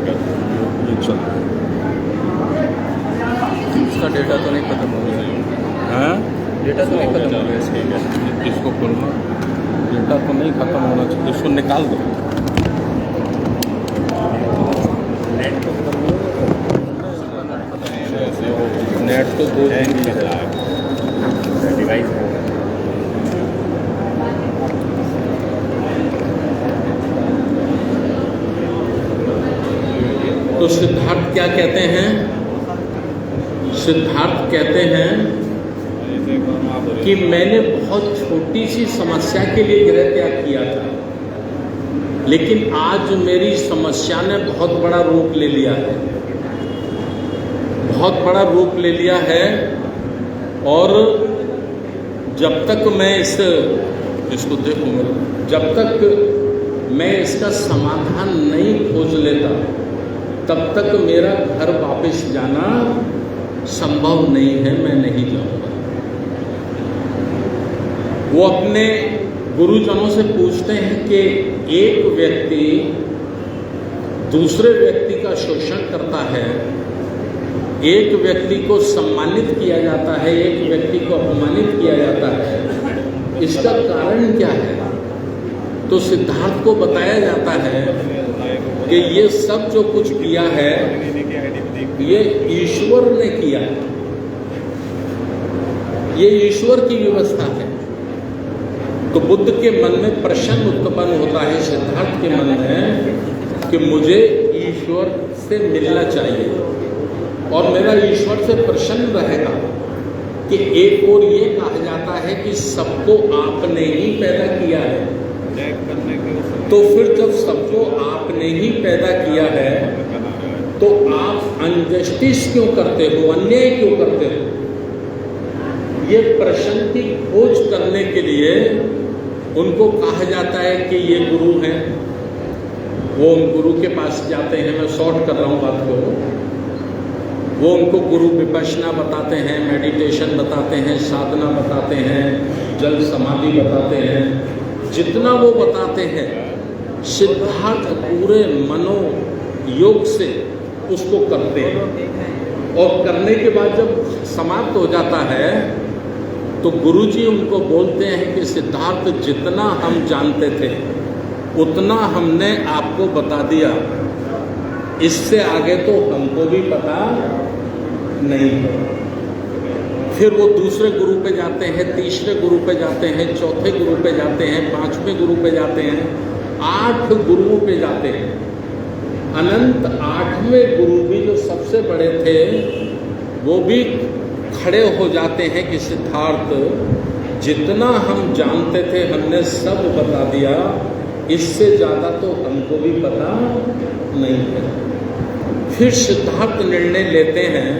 ये चल इसका डेटा तो नहीं खत्म हो गया है। डेटा तो नहीं खत्म हो गया इसको खोलना, डेटा तो नहीं खत्म होना चाहिए, इसको निकाल दो। नेट तो 2 दिन चल रहा है डिवाइस है। तो सिद्धार्थ क्या कहते हैं? सिद्धार्थ कहते हैं कि मैंने बहुत छोटी सी समस्या के लिए गृह त्याग किया था, लेकिन आज मेरी समस्या ने बहुत बड़ा रूप ले लिया है, बहुत बड़ा रूप ले लिया है। और जब तक मैं इसको देखूंगा, जब तक मैं इसका समाधान नहीं खोज लेता, तब तक मेरा घर वापस जाना संभव नहीं है, मैं नहीं जाऊंगा। वो अपने गुरुजनों से पूछते हैं कि एक व्यक्ति दूसरे व्यक्ति का शोषण करता है, एक व्यक्ति को सम्मानित किया जाता है, एक व्यक्ति को अपमानित किया जाता है, इसका कारण क्या है? तो सिद्धार्थ को बताया जाता है कि ये सब जो कुछ किया है ये ईश्वर ने किया, ये ईश्वर की व्यवस्था है। तो बुद्ध के मन में प्रश्न उत्पन्न होता है, सिद्धार्थ के मन में, कि मुझे ईश्वर से मिलना चाहिए और मेरा ईश्वर से प्रश्न रहेगा कि एक और ये कहा जाता है कि सबको आपने ही पैदा किया है, तो फिर जब सबको आपने ही पैदा किया है तो आप अनजस्टिस क्यों करते हो, अन्याय क्यों करते हो? ये प्रश्न की खोज करने के लिए उनको कहा जाता है कि ये गुरु हैं। वो उन गुरु के पास जाते हैं, मैं शॉर्ट कर रहा हूँ बात को। वो उनको गुरु विपश्यना बताते हैं, मेडिटेशन बताते हैं, साधना बताते हैं, जल समाधि बताते हैं। जितना वो बताते हैं, सिद्धार्थ पूरे मनोयोग से उसको करते हैं, और करने के बाद जब समाप्त हो जाता है तो गुरुजी उनको बोलते हैं कि सिद्धार्थ, जितना हम जानते थे उतना हमने आपको बता दिया, इससे आगे तो हमको भी पता नहीं है। फिर वो दूसरे गुरु पे जाते हैं, तीसरे गुरु पे जाते हैं, चौथे गुरु पे जाते हैं, 5वें गुरु पे जाते हैं, 8 गुरुओं पे जाते हैं। अनंत 8वें गुरु भी जो सबसे बड़े थे वो भी खड़े हो जाते हैं कि सिद्धार्थ, जितना हम जानते थे हमने सब बता दिया, इससे ज़्यादा तो हमको भी पता नहीं है। फिर सिद्धार्थ निर्णय लेते हैं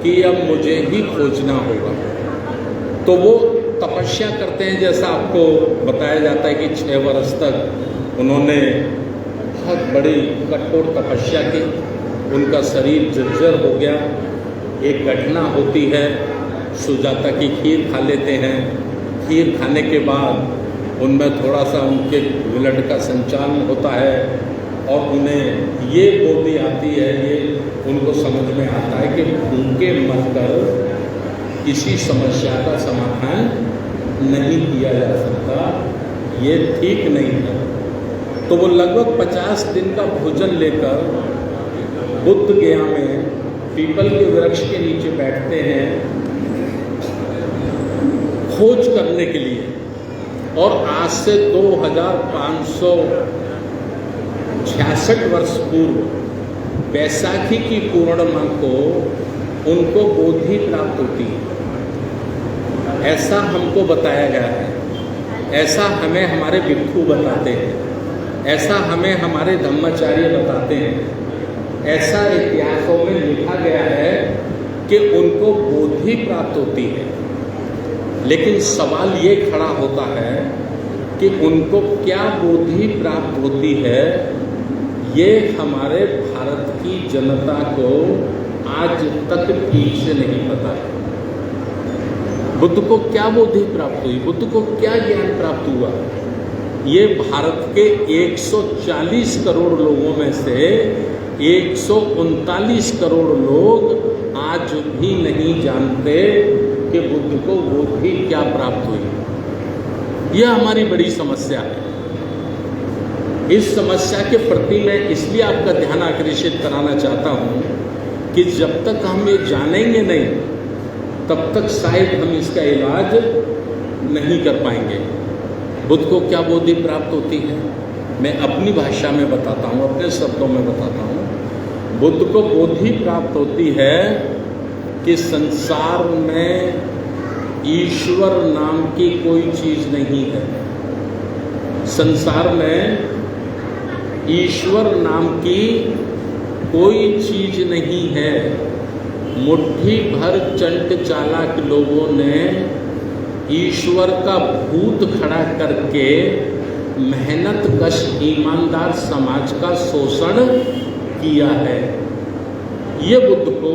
कि अब मुझे ही खोजना होगा। तो वो तपस्या करते हैं, जैसा आपको बताया जाता है कि 6 वर्ष तक उन्होंने बहुत बड़ी कठोर तपस्या की, उनका शरीर जर्जर हो गया। एक घटना होती है, सुजाता की खीर खा लेते हैं, खीर खाने के बाद उनमें थोड़ा सा उनके ब्लड का संचालन होता है और उन्हें ये बोली आती है, ये उनको समझ में आता है कि भूखे मरकर किसी समस्या का समाधान नहीं किया जा सकता, ये ठीक नहीं है। तो वो लगभग 50 दिन का भोजन लेकर बुद्ध गया में पीपल के वृक्ष के नीचे बैठते हैं खोज करने के लिए। और आज से 2566 वर्ष पूर्व बैसाखी की पूर्णिमा को उनको बोधि प्राप्त होती है, ऐसा हमको बताया गया है, ऐसा हमें हमारे भिक्षु बताते हैं, ऐसा हमें हमारे धम्माचार्य बताते हैं, ऐसा इतिहासों में लिखा गया है कि उनको बोधि प्राप्त होती है। लेकिन सवाल ये खड़ा होता है कि उनको क्या बोधि प्राप्त होती है, ये हमारे भारत की जनता को आज तक ठीक से नहीं पता है। बुद्ध को क्या बोधि प्राप्त हुई, बुद्ध को क्या ज्ञान प्राप्त हुआ, ये भारत के 140 करोड़ लोगों में से 139 करोड़ लोग आज भी नहीं जानते कि बुद्ध को बुद्धि क्या प्राप्त हुई। यह हमारी बड़ी समस्या है। इस समस्या के प्रति मैं इसलिए आपका ध्यान आकर्षित कराना चाहता हूँ कि जब तक हम ये जानेंगे नहीं तब तक शायद हम इसका इलाज नहीं कर पाएंगे। बुद्ध को क्या बोधि प्राप्त होती है, मैं अपनी भाषा में बताता हूँ, अपने शब्दों में बताता हूँ। बुद्ध को बोधि प्राप्त होती है कि संसार में ईश्वर नाम की कोई चीज नहीं है। संसार में ईश्वर नाम की कोई चीज नहीं है। मुट्ठी भर चंट चालाक लोगों ने ईश्वर का भूत खड़ा करके मेहनत कश ईमानदार समाज का शोषण किया है। ये बुद्ध को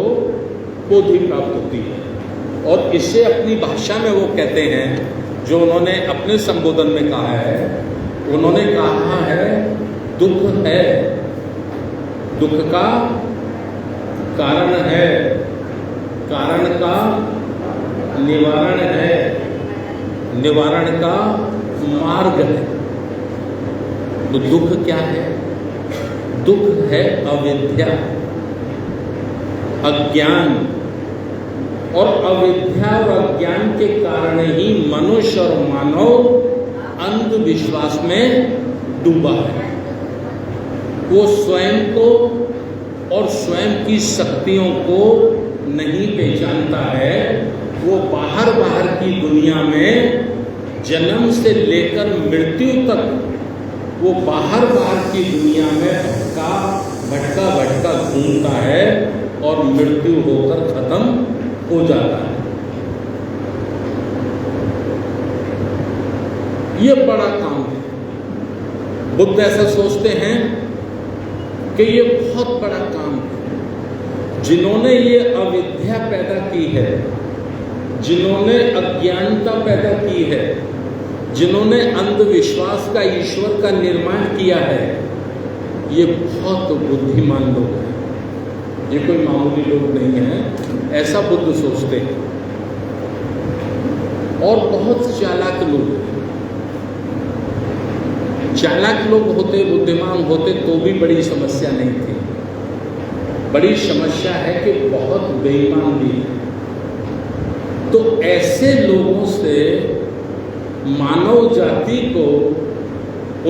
बोधि प्राप्त होती है और इसे अपनी भाषा में वो कहते हैं, जो उन्होंने अपने संबोधन में कहा है। उन्होंने कहा है दुख है, दुख का कारण है, कारण का निवारण है, निवारण का मार्ग है। तो दुख क्या है? दुख है अविद्या, अज्ञान। और अविद्या और अज्ञान के कारण ही मनुष्य और मानव अंधविश्वास में डूबा है। वो स्वयं को और स्वयं की शक्तियों को नहीं पहचानता है। वो बाहर की दुनिया में जन्म से लेकर मृत्यु तक वो बाहर की दुनिया में भटका घूमता है और मृत्यु होकर खत्म हो जाता है। ये बड़ा काम है। बुद्ध ऐसा सोचते हैं कि ये बहुत बड़ा काम है। जिन्होंने ये अविद्या पैदा की है, जिन्होंने अज्ञानता पैदा की है, जिन्होंने अंधविश्वास का ईश्वर का निर्माण किया है, ये बहुत बुद्धिमान लोग हैं। ये कोई मामूली लोग नहीं हैं, ऐसा बुद्ध सोचते हैं। और बहुत चालाक लोग हैं। चालाक लोग होते, बुद्धिमान होते तो भी बड़ी समस्या नहीं थी। बड़ी समस्या है कि बहुत बेईमान भी है। तो ऐसे लोगों से मानव जाति को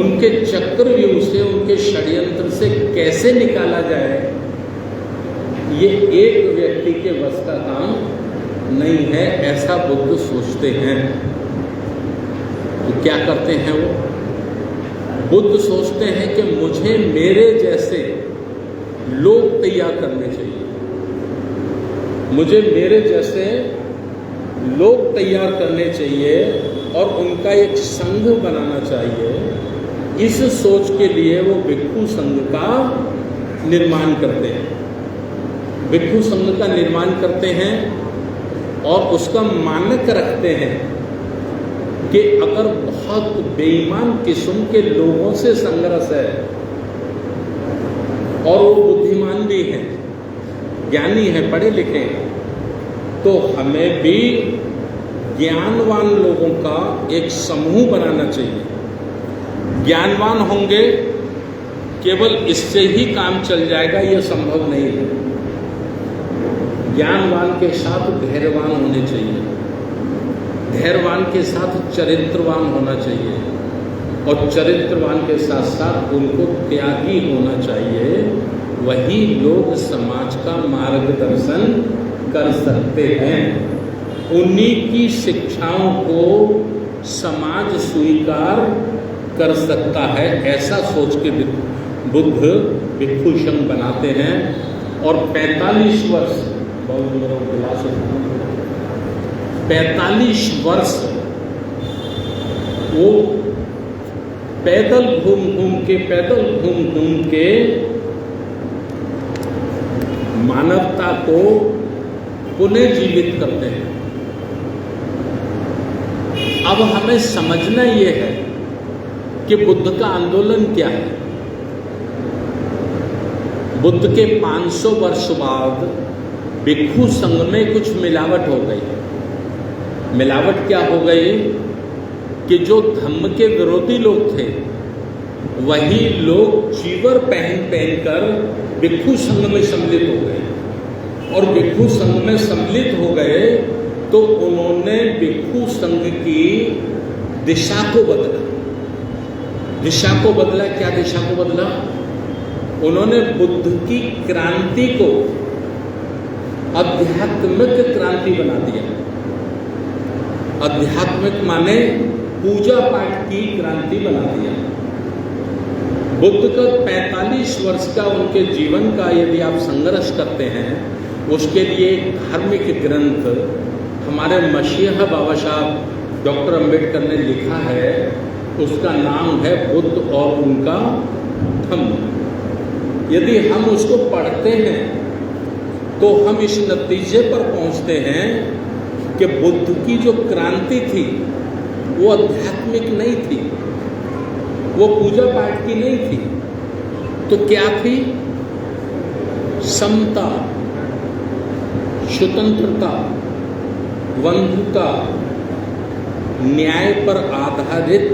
उनके चक्रव्यूह से, उनके षड्यंत्र से कैसे निकाला जाए, ये एक व्यक्ति के बस का काम नहीं है, ऐसा बुद्ध सोचते हैं। तो क्या करते हैं वो? बुद्ध सोचते हैं कि मुझे मेरे जैसे लोग तैयार करने चाहिए, मुझे मेरे जैसे लोग तैयार करने चाहिए और उनका एक संघ बनाना चाहिए। इस सोच के लिए वो भिक्षु संघ का निर्माण करते हैं। भिक्षु संघ का निर्माण करते हैं और उसका मानक रखते हैं कि अगर बहुत बेईमान किस्म के लोगों से संघर्ष है और वो बुद्धिमान भी हैं, ज्ञानी हैं, पढ़े लिखे हैं, तो हमें भी ज्ञानवान लोगों का एक समूह बनाना चाहिए। ज्ञानवान होंगे, केवल इससे ही काम चल जाएगा ये संभव नहीं है। ज्ञान के साथ धैर्यवान होने चाहिए, धैर्यवान के साथ चरित्रवान होना चाहिए और चरित्रवान के साथ साथ उनको त्यागी होना चाहिए। वही लोग समाज का मार्गदर्शन कर सकते हैं। उन्हीं की शिक्षाओं को समाज स्वीकार कर सकता है, ऐसा सोच के बुद्ध भिक्षु संघ बनाते हैं। और 45 वर्ष 45 वर्ष वो पैदल घूम घूम के मानवता को पुनः जीवित करते हैं। अब हमें समझना ये है कि बुद्ध का आंदोलन क्या है। बुद्ध के 500 वर्ष बाद भिक्षु संघ में कुछ मिलावट हो गई। मिलावट क्या हो गई कि जो धम्म के विरोधी लोग थे वही लोग चीवर पहन कर भिक्षु संघ में सम्मिलित हो गए, और भिक्षु संघ में सम्मिलित हो गए तो उन्होंने भिक्षु संघ की दिशा को बदला। दिशा को बदला, क्या दिशा को बदला? उन्होंने बुद्ध की क्रांति को आध्यात्मिक क्रांति बना दिया। आध्यात्मिक माने पूजा पाठ की क्रांति बना दिया। बुद्ध का 45 वर्ष का उनके जीवन का यदि आप संघर्ष करते हैं, उसके लिए एक धार्मिक ग्रंथ हमारे मसीहा बाबा साहब डॉक्टर अंबेडकर ने लिखा है, उसका नाम है बुद्ध और उनका धम्म। यदि हम उसको पढ़ते हैं तो हम इस नतीजे पर पहुंचते हैं कि बुद्ध की जो क्रांति थी वो आध्यात्मिक नहीं थी, वो पूजा पाठ की नहीं थी, तो क्या थी? समता, स्वतंत्रता, बंधुता, न्याय पर आधारित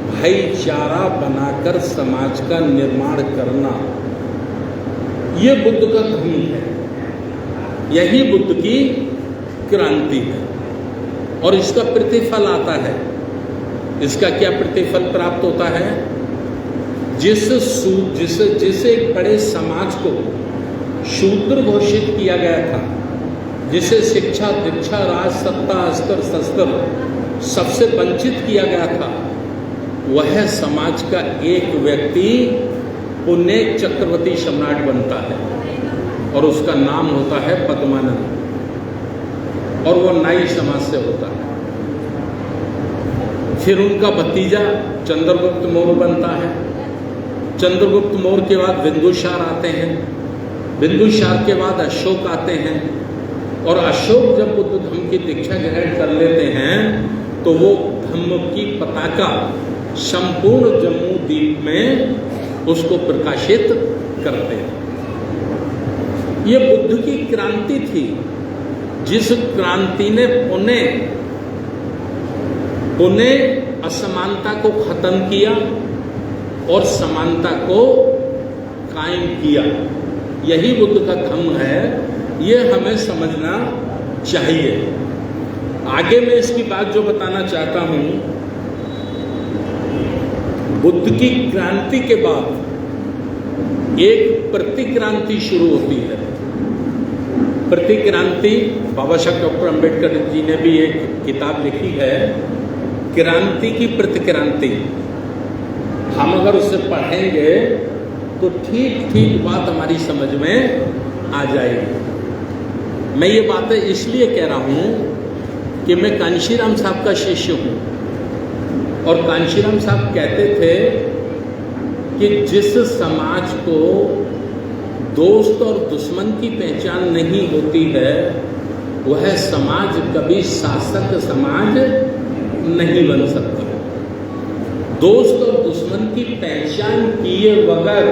भाईचारा बनाकर समाज का निर्माण करना, ये बुद्ध का धम्म है। यही बुद्ध की क्रांति है, और इसका प्रतिफल आता है। इसका क्या प्रतिफल प्राप्त होता है? जिस एक बड़े समाज को शूद्र घोषित किया गया था, जिसे शिक्षा, दीक्षा, राज, सत्ता, अस्त्र, शस्त्र सबसे वंचित किया गया था, वह समाज का एक व्यक्ति पुण्य चक्रवर्ती सम्राट बनता है, और उसका नाम होता है पद्मानंद, और वो नाई समाज से होता है। फिर उनका भतीजा चंद्रगुप्त मौर्य बनता है। चंद्रगुप्त मौर्य के बाद बिंदुसार आते हैं, बिंदुसार के बाद अशोक आते हैं, और अशोक जब बुद्ध धम्म की दीक्षा ग्रहण कर लेते हैं तो वो धम्म की पताका संपूर्ण जम्मू द्वीप में उसको प्रकाशित करते हैं। ये बुद्ध की क्रांति थी, जिस क्रांति ने पुनः असमानता को खत्म किया और समानता को कायम किया। यही बुद्ध का धम्म है, ये हमें समझना चाहिए। आगे मैं इसकी बात जो बताना चाहता हूं, बुद्ध की क्रांति के बाद एक प्रतिक्रांति शुरू होती है। प्रतिक्रांति, बाबा साहब डॉक्टर अंबेडकर जी ने भी एक किताब लिखी है, क्रांति की प्रतिक्रांति। हम अगर उसे पढ़ेंगे तो ठीक ठीक बात हमारी समझ में आ जाएगी। मैं ये बातें इसलिए कह रहा हूं कि मैं कांशीराम साहब का शिष्य हूं, और कांशीराम साहब कहते थे कि जिस समाज को दोस्त और दुश्मन की पहचान नहीं होती है, वह समाज कभी शासक समाज नहीं बन सकता। दोस्त और दुश्मन की पहचान किए बगैर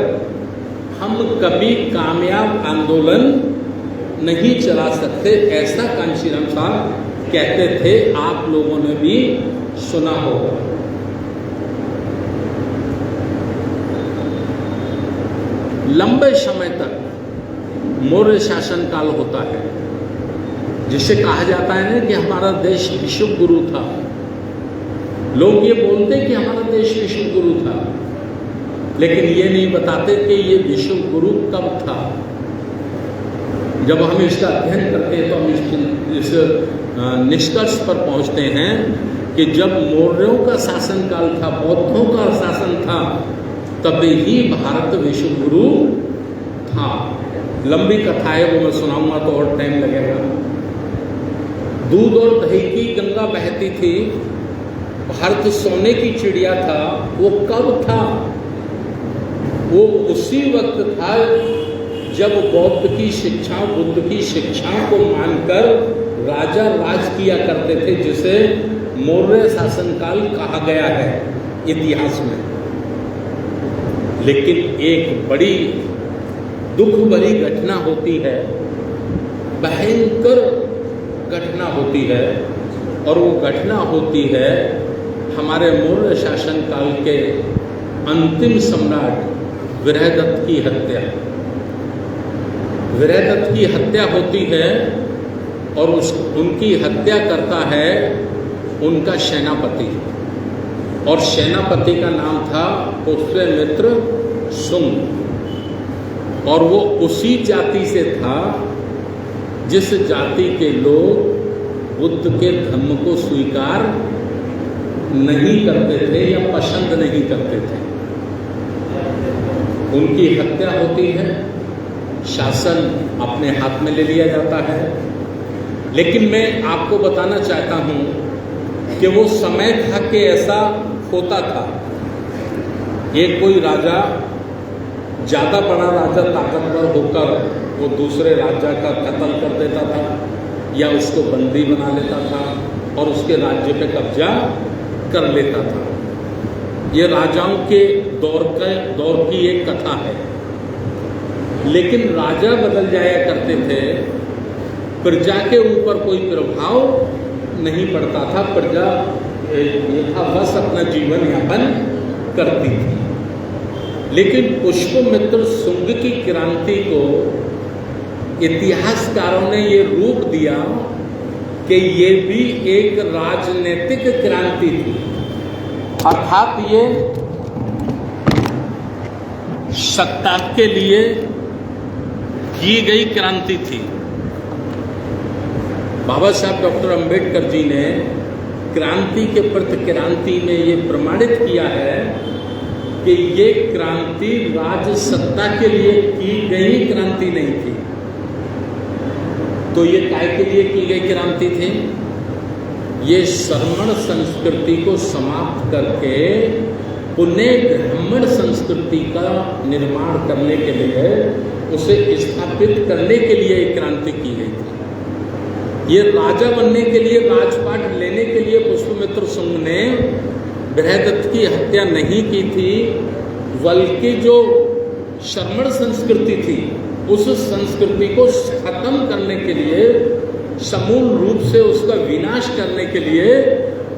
हम कभी कामयाब आंदोलन नहीं चला सकते, ऐसा कांशीराम साहब कहते थे। आप लोगों ने भी सुना होगा। लंबे समय तक मौर्य शासन काल होता है, जिसे कहा जाता है ना कि हमारा देश विश्व गुरु था। लोग ये बोलते कि हमारा देश विश्व गुरु था, लेकिन ये नहीं बताते कि ये विश्व गुरु कब था। जब हम इसका अध्ययन करते हैं तो हम इस निष्कर्ष पर पहुंचते हैं कि जब मौर्यों का शासनकाल था, बौद्धों का शासन था, तभी ही भारत विश्व गुरु था। लंबी कथा है, वो मैं सुनाऊंगा तो और टाइम लगेगा। दूध और दही की गंगा बहती थी, भारत सोने की चिड़िया था। वो कब था? वो उसी वक्त था जब बौद्ध की शिक्षा, बुद्ध की शिक्षा को मानकर राजा राज किया करते थे, जिसे मौर्य शासनकाल कहा गया है इतिहास में। लेकिन एक बड़ी दुख भरी घटना होती है, भयंकर घटना होती है, और वो घटना होती है हमारे मौर्य शासन काल के अंतिम सम्राट वीरदत्त की हत्या। वीरदत्त की हत्या होती है और उनकी हत्या करता है उनका सेनापति, और सेनापति का नाम था पुष्यमित्र शुंग, और वो उसी जाति से था जिस जाति के लोग बुद्ध के धर्म को स्वीकार नहीं करते थे या पसंद नहीं करते थे। उनकी हत्या होती है, शासन अपने हाथ में ले लिया जाता है। लेकिन मैं आपको बताना चाहता हूं कि वो समय था कि ऐसा होता था। एक कोई राजा, ज्यादा बड़ा राजा ताकतवर होकर वो दूसरे राजा का कत्ल कर देता था या उसको बंदी बना लेता था और उसके राज्य पे कब्जा कर लेता था। ये राजाओं के दौर की एक कथा है। लेकिन राजा बदल जाया करते थे, प्रजा के ऊपर कोई प्रभाव नहीं पड़ता था, प्रजा यथावश अपना जीवन यापन करती थी। लेकिन पुष्यमित्र शुंग की क्रांति को इतिहासकारों ने ये रूप दिया कि ये भी एक राजनीतिक क्रांति थी, अर्थात ये सत्ता के लिए की गई क्रांति थी। बाबा साहब डॉक्टर अंबेडकर जी ने क्रांति के प्रति क्रांति में ये प्रमाणित किया है कि ये क्रांति राज सत्ता के लिए की गई क्रांति नहीं थी। तो ये काय के लिए की गई क्रांति थी? ये श्रमण संस्कृति को समाप्त करके पुनः ब्राह्मण संस्कृति का निर्माण करने के लिए, उसे स्थापित करने के लिए एक क्रांति की गई थी। ये राजा बनने के लिए, राजपाट लेने के लिए पुष्यमित्र शुंग ने वीरदत्त की हत्या नहीं की थी, बल्कि जो श्रमण संस्कृति थी उस संस्कृति को खत्म करने के लिए, समूल रूप से उसका विनाश करने के लिए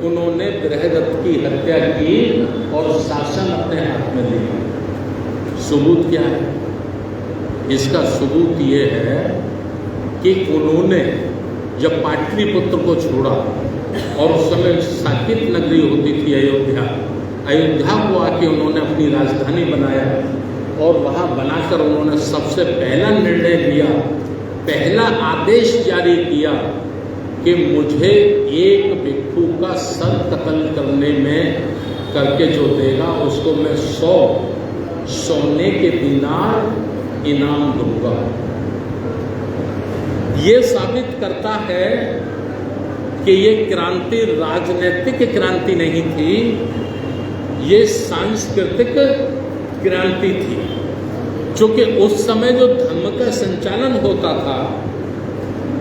उन्होंने वीरदत्त की हत्या की और शासन अपने हाथ में लिया। सबूत क्या है? इसका सबूत ये है कि उन्होंने जब पाटलिपुत्र को छोड़ा और उस समय साकेत नगरी होती थी अयोध्या को आके उन्होंने अपनी राजधानी बनाया, और वहाँ बनाकर उन्होंने सबसे पहला निर्णय लिया, पहला आदेश जारी किया कि मुझे एक भिक्षु का सर कत्ल करने में करके जो देगा उसको मैं 100 सोने के दिनार इनाम दूंगा। ये साबित करता है कि ये क्रांति राजनीतिक क्रांति नहीं थी, ये सांस्कृतिक क्रांति थी। चूंकि उस समय जो धर्म का संचालन होता था,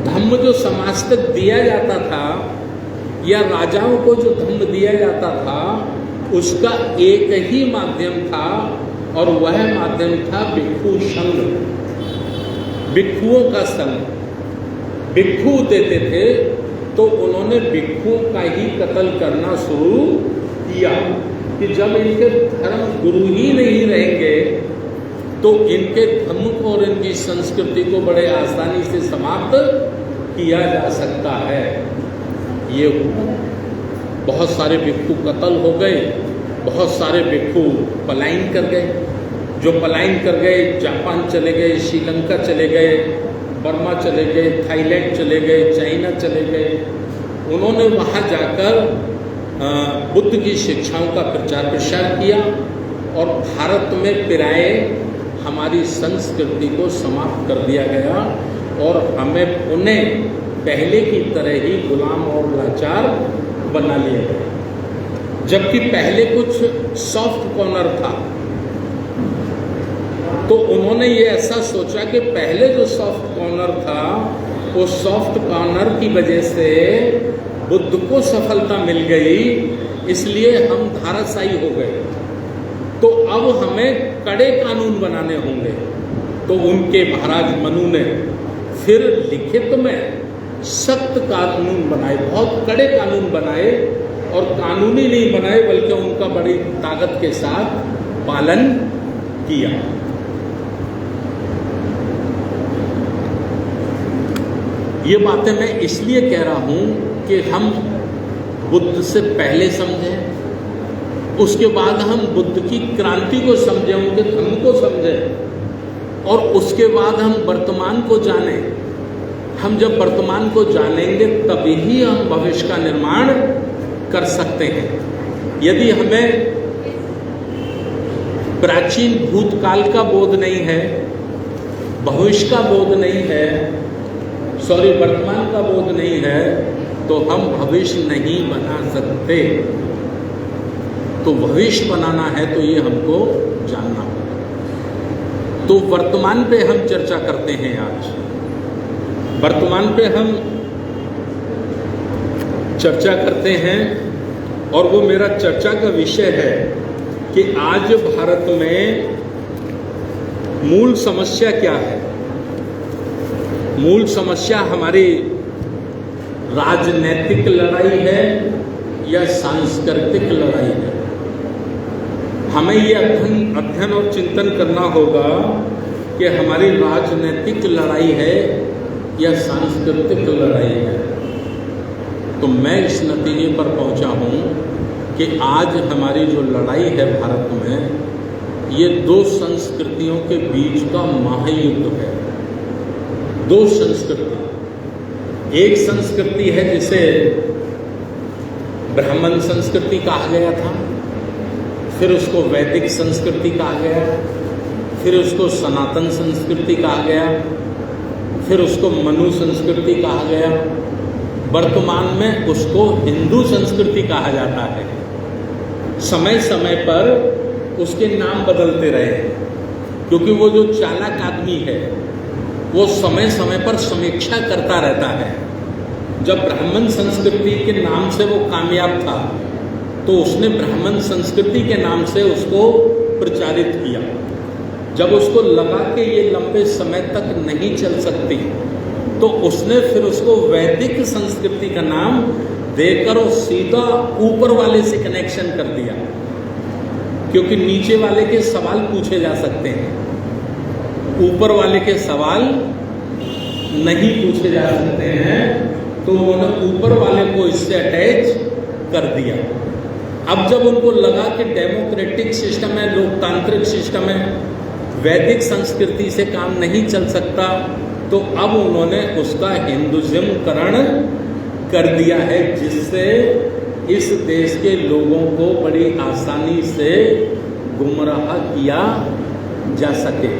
धर्म जो समाज तक दिया जाता था या राजाओं को जो धर्म दिया जाता था, उसका एक ही माध्यम था और वह माध्यम था भिक्षु संघ, भिक्षुओं का संघ। भिक्षु देते थे तो उन्होंने भिक्षुओं का ही कत्ल करना शुरू किया कि जब इनके धर्म गुरु ही नहीं रहेंगे तो इनके धर्म को और इनकी संस्कृति को बड़े आसानी से समाप्त किया जा सकता है। ये बहुत सारे भिक्षु कत्ल हो गए, बहुत सारे भिक्षु पलायन कर गए। जो पलायन कर गए, जापान चले गए, श्रीलंका चले गए, बर्मा चले गए, थाईलैंड चले गए, चाइना चले गए। उन्होंने वहाँ जाकर बुद्ध की शिक्षाओं का प्रचार प्रसार किया और भारत में पिराए हमारी संस्कृति को समाप्त कर दिया गया और हमें पुनः पहले की तरह ही गुलाम और लाचार बना लिया गया। जबकि पहले कुछ सॉफ्ट कॉर्नर था, तो उन्होंने ये ऐसा सोचा कि पहले जो सॉफ्ट कॉर्नर था, वो सॉफ्ट कॉर्नर की वजह से बुद्ध को सफलता मिल गई, इसलिए हम धाराशायी हो गए। तो अब हमें कड़े कानून बनाने होंगे तो उनके महाराज मनु ने फिर लिखित में सख्त कानून बनाए, बहुत कड़े कानून बनाए, और कानूनी नहीं बनाए बल्कि उनका बड़ी ताकत के साथ पालन किया। ये बातें मैं इसलिए कह रहा हूं कि हम बुद्ध से पहले समझें, उसके बाद हम बुद्ध की क्रांति को समझें, उनके धर्म को समझें, और उसके बाद हम वर्तमान को जानें। हम जब वर्तमान को जानेंगे तभी ही हम भविष्य का निर्माण कर सकते हैं। यदि हमें प्राचीन भूतकाल का बोध नहीं है, भविष्य का बोध नहीं है, वर्तमान का बोध नहीं है, तो हम भविष्य नहीं बना सकते। तो भविष्य बनाना है तो ये हमको जानना होगा। तो वर्तमान पे हम चर्चा करते हैं आज। वर्तमान पे हम चर्चा करते हैं, और वो मेरा चर्चा का विषय है कि आज भारत में मूल समस्या क्या है। मूल समस्या हमारी राजनीतिक लड़ाई है या सांस्कृतिक लड़ाई है। हमें ये अध्ययन और चिंतन करना होगा कि हमारी राजनीतिक लड़ाई है या सांस्कृतिक लड़ाई है। तो मैं इस नतीजे पर पहुंचा हूं कि आज हमारी जो लड़ाई है भारत में, ये दो संस्कृतियों के बीच का महायुद्ध है। दो संस्कृति, एक संस्कृति है जिसे ब्राह्मण संस्कृति कहा गया था, फिर उसको वैदिक संस्कृति कहा गया, फिर उसको सनातन संस्कृति कहा गया, फिर उसको मनु संस्कृति कहा गया, वर्तमान में उसको हिंदू संस्कृति कहा जाता है। समय समय पर उसके नाम बदलते रहे, क्योंकि वो जो चालाक आदमी है वो समय समय पर समीक्षा करता रहता है। जब ब्राह्मण संस्कृति के नाम से वो कामयाब था तो उसने ब्राह्मण संस्कृति के नाम से उसको प्रचारित किया। जब उसको लगा कि ये लंबे समय तक नहीं चल सकती तो उसने फिर उसको वैदिक संस्कृति का नाम देकर और सीधा ऊपर वाले से कनेक्शन कर दिया, क्योंकि नीचे वाले के सवाल पूछे जा सकते हैं, ऊपर वाले के सवाल नहीं पूछे जा सकते हैं। तो उन्होंने ऊपर वाले को इससे अटैच कर दिया। अब जब उनको लगा कि डेमोक्रेटिक सिस्टम है, लोकतांत्रिक सिस्टम है, वैदिक संस्कृति से काम नहीं चल सकता, तो अब उन्होंने उसका हिंदुइज्मकरण कर दिया है, जिससे इस देश के लोगों को बड़ी आसानी से गुमराह किया जा सके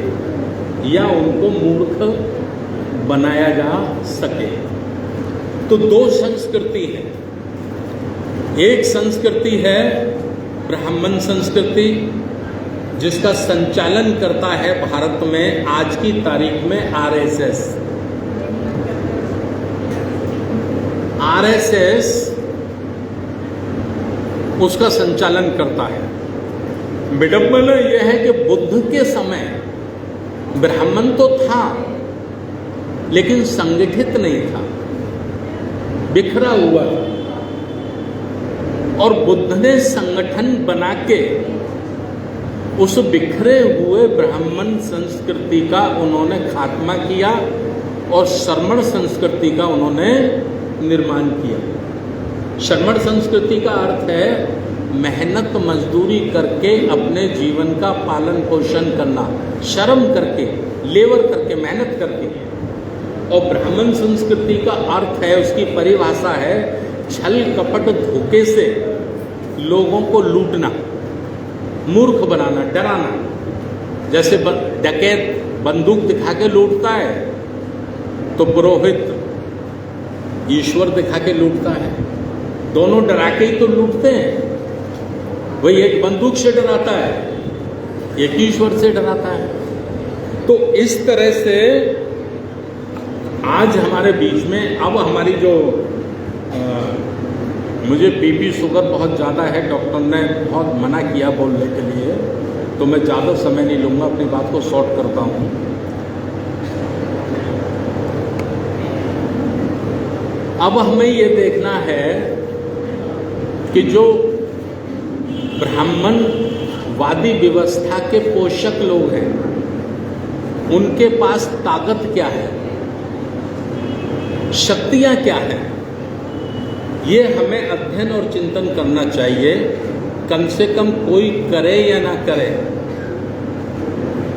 या उनको मूर्ख बनाया जा सके। तो दो संस्कृति है। एक संस्कृति है ब्राह्मण संस्कृति, जिसका संचालन करता है भारत में आज की तारीख में आरएसएस। आरएसएस उसका संचालन करता है। विडंबना यह है कि बुद्ध के समय ब्राह्मण तो था लेकिन संगठित नहीं था, बिखरा हुआ था, और बुद्ध ने संगठन बना के उस बिखरे हुए ब्राह्मण संस्कृति का उन्होंने खात्मा किया और श्रमण संस्कृति का उन्होंने निर्माण किया। श्रमण संस्कृति का अर्थ है मेहनत मजदूरी करके अपने जीवन का पालन पोषण करना, श्रम करके, लेबर करके, मेहनत करके। और ब्राह्मण संस्कृति का अर्थ है, उसकी परिभाषा है छल कपट धोखे से लोगों को लूटना, मूर्ख बनाना, डराना। जैसे डकैत बंदूक दिखा के लूटता है तो पुरोहित ईश्वर दिखा के लूटता है, दोनों डरा के ही तो लूटते हैं। वही एक बंदूक से डराता है, एक ईश्वर से डराता है। तो इस तरह से आज हमारे बीच में अब हमारी जो मुझे बीपी शुगर बहुत ज़्यादा है, डॉक्टर ने बहुत मना किया बोलने के लिए, तो मैं ज़्यादा समय नहीं लूँगा, अपनी बात को शॉर्ट करता हूँ। अब हमें ये देखना है कि जो ब्राह्मणवादी व्यवस्था के पोषक लोग हैं, उनके पास ताकत क्या है, शक्तियां क्या हैं, ये हमें अध्ययन और चिंतन करना चाहिए। कम से कम कोई करे या ना करे,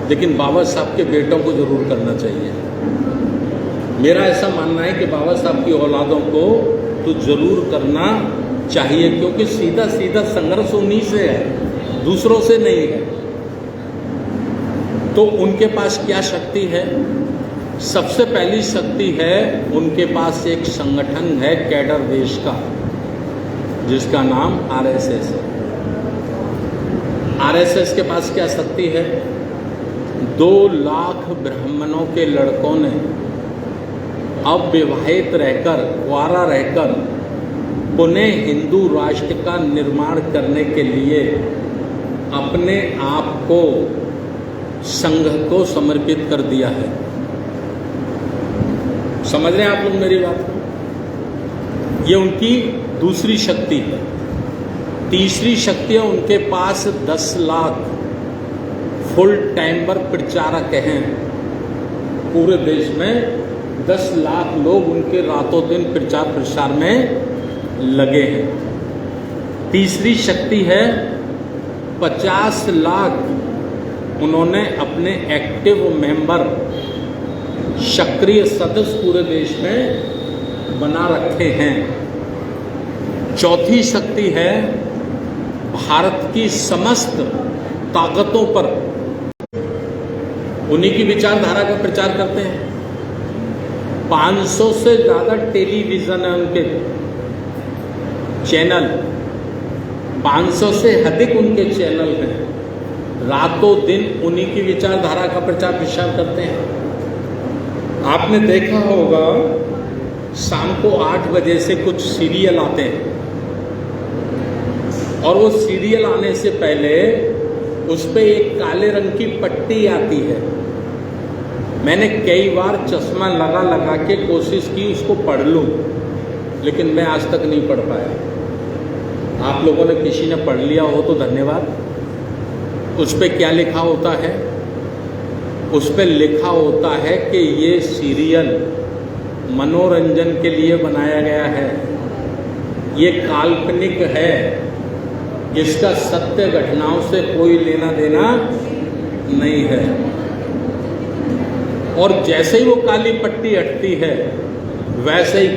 लेकिन बाबा साहब के बेटों को जरूर करना चाहिए। मेरा ऐसा मानना है कि बाबा साहब की औलादों को तो जरूर करना चाहिए, क्योंकि सीधा सीधा संघर्ष उन्हीं से है, दूसरों से नहीं है। तो उनके पास क्या शक्ति है? सबसे पहली शक्ति है, उनके पास एक संगठन है कैडर देश का, जिसका नाम आरएसएस है। आरएसएस के पास क्या शक्ति है? 2 लाख ब्राह्मणों के लड़कों ने अविवाहित रहकर, कुंवारा रहकर, पुनः हिंदू राष्ट्र का निर्माण करने के लिए अपने आप को संघ को समर्पित कर दिया है। समझ रहे हैं आप लोग मेरी बात को? ये उनकी दूसरी शक्ति है। तीसरी शक्ति है, उनके पास 10 लाख फुल टाइमर प्रचारक हैं। पूरे देश में 10 लाख लोग उनके रातों दिन प्रचार प्रसार में लगे हैं। तीसरी शक्ति है, 50 लाख उन्होंने अपने एक्टिव मेंबर, सक्रिय सदस्य पूरे देश में बना रखे हैं। चौथी शक्ति है, भारत की समस्त ताकतों पर उन्हीं की विचारधारा का प्रचार करते हैं। 500 से ज़्यादा टेलीविज़न है उनके चैनल, 500 से अधिक उनके चैनल हैं। रातों दिन उन्हीं की विचारधारा का प्रचार प्रसार करते हैं। आपने देखा होगा, शाम को 8 बजे से कुछ सीरियल आते हैं, और वो सीरियल आने से पहले उस पर एक काले रंग की पट्टी आती है। मैंने कई बार चश्मा लगा लगा के कोशिश की उसको पढ़ लूं, लेकिन मैं आज तक नहीं पढ़ पाया। आप लोगों ने किसी ने पढ़ लिया हो तो धन्यवाद। उस पे क्या लिखा होता है? उस पे लिखा होता है कि ये सीरियल मनोरंजन के लिए बनाया गया है, ये काल्पनिक है, इसका सत्य घटनाओं से कोई लेना देना नहीं है। और जैसे ही वो काली पट्टी हटती है, वैसे ही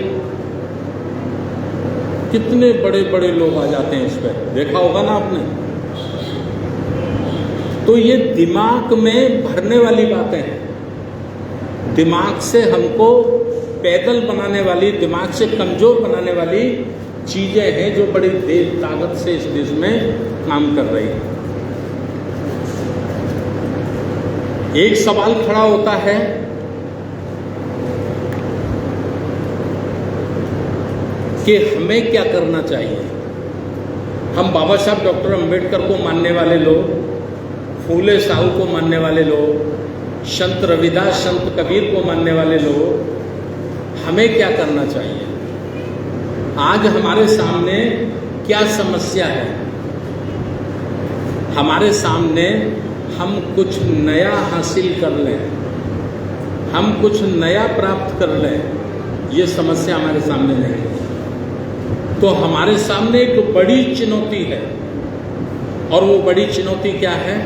कितने बड़े बड़े लोग आ जाते हैं इस पर, देखा होगा ना आपने। तो ये दिमाग में भरने वाली बातें हैं, दिमाग से हमको पैदल बनाने वाली, दिमाग से कमजोर बनाने वाली चीजें हैं, जो बड़ी देर ताकत से इस देश में काम कर रही है। एक सवाल खड़ा होता है कि हमें क्या करना चाहिए। हम बाबा साहब डॉक्टर अंबेडकर को मानने वाले लोग, फूले साहू को मानने वाले लोग, संत रविदास, संत कबीर को मानने वाले लोग, हमें क्या करना चाहिए? आज हमारे सामने क्या समस्या है? हमारे सामने हम कुछ नया हासिल कर लें, हम कुछ नया प्राप्त कर लें, ये समस्या हमारे सामने नहीं है। तो हमारे सामने एक बड़ी चुनौती है, और वो बड़ी चुनौती क्या है?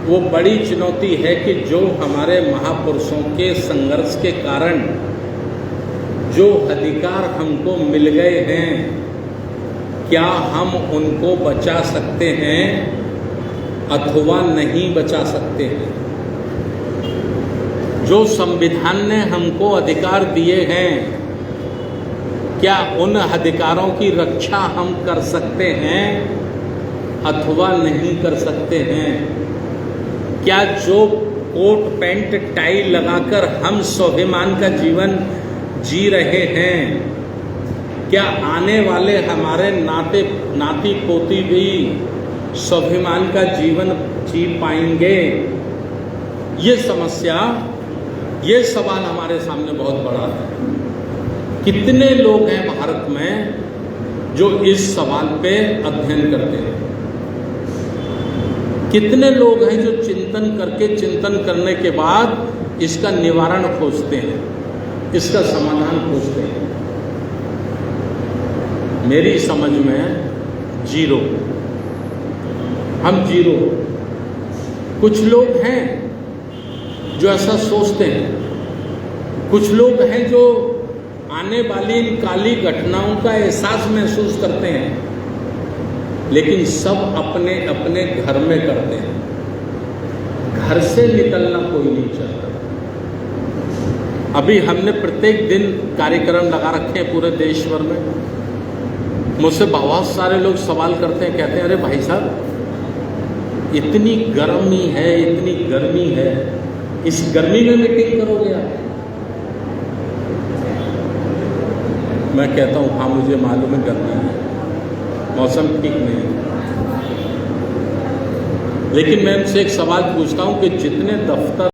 वो बड़ी चुनौती है कि जो हमारे महापुरुषों के संघर्ष के कारण जो अधिकार हमको मिल गए हैं, क्या हम उनको बचा सकते हैं अथवा नहीं बचा सकते हैं? जो संविधान ने हमको अधिकार दिए हैं, क्या उन अधिकारों की रक्षा हम कर सकते हैं अथवा नहीं कर सकते हैं? क्या जो कोट पैंट टाई लगाकर हम स्वाभिमान का जीवन जी रहे हैं, क्या आने वाले हमारे नाती पोती भी स्वाभिमान का जीवन जी पाएंगे? ये समस्या, ये सवाल हमारे सामने बहुत बड़ा है। कितने लोग हैं भारत में जो इस सवाल पे अध्ययन करते हैं? कितने लोग हैं जो चिंतन करने के बाद इसका निवारण खोजते हैं, इसका समाधान खोजते हैं? मेरी समझ में जीरो। हम जीरो। कुछ लोग हैं जो ऐसा सोचते हैं, कुछ लोग हैं जो आने वाली इन काली घटनाओं का एहसास महसूस करते हैं, लेकिन सब अपने अपने घर में करते हैं। घर से निकलना कोई नहीं चाहता। अभी हमने प्रत्येक दिन कार्यक्रम लगा रखे हैं पूरे देश भर में। मुझसे बहुत सारे लोग सवाल करते हैं, कहते हैं अरे भाई साहब इतनी गर्मी है, इतनी गर्मी है, इस गर्मी में मीटिंग करोगे आप? मैं कहता हूं हाँ मुझे मालूम है गर्मी है, मौसम ठीक नहीं है, लेकिन मैं उनसे एक सवाल पूछता हूं कि जितने दफ्तर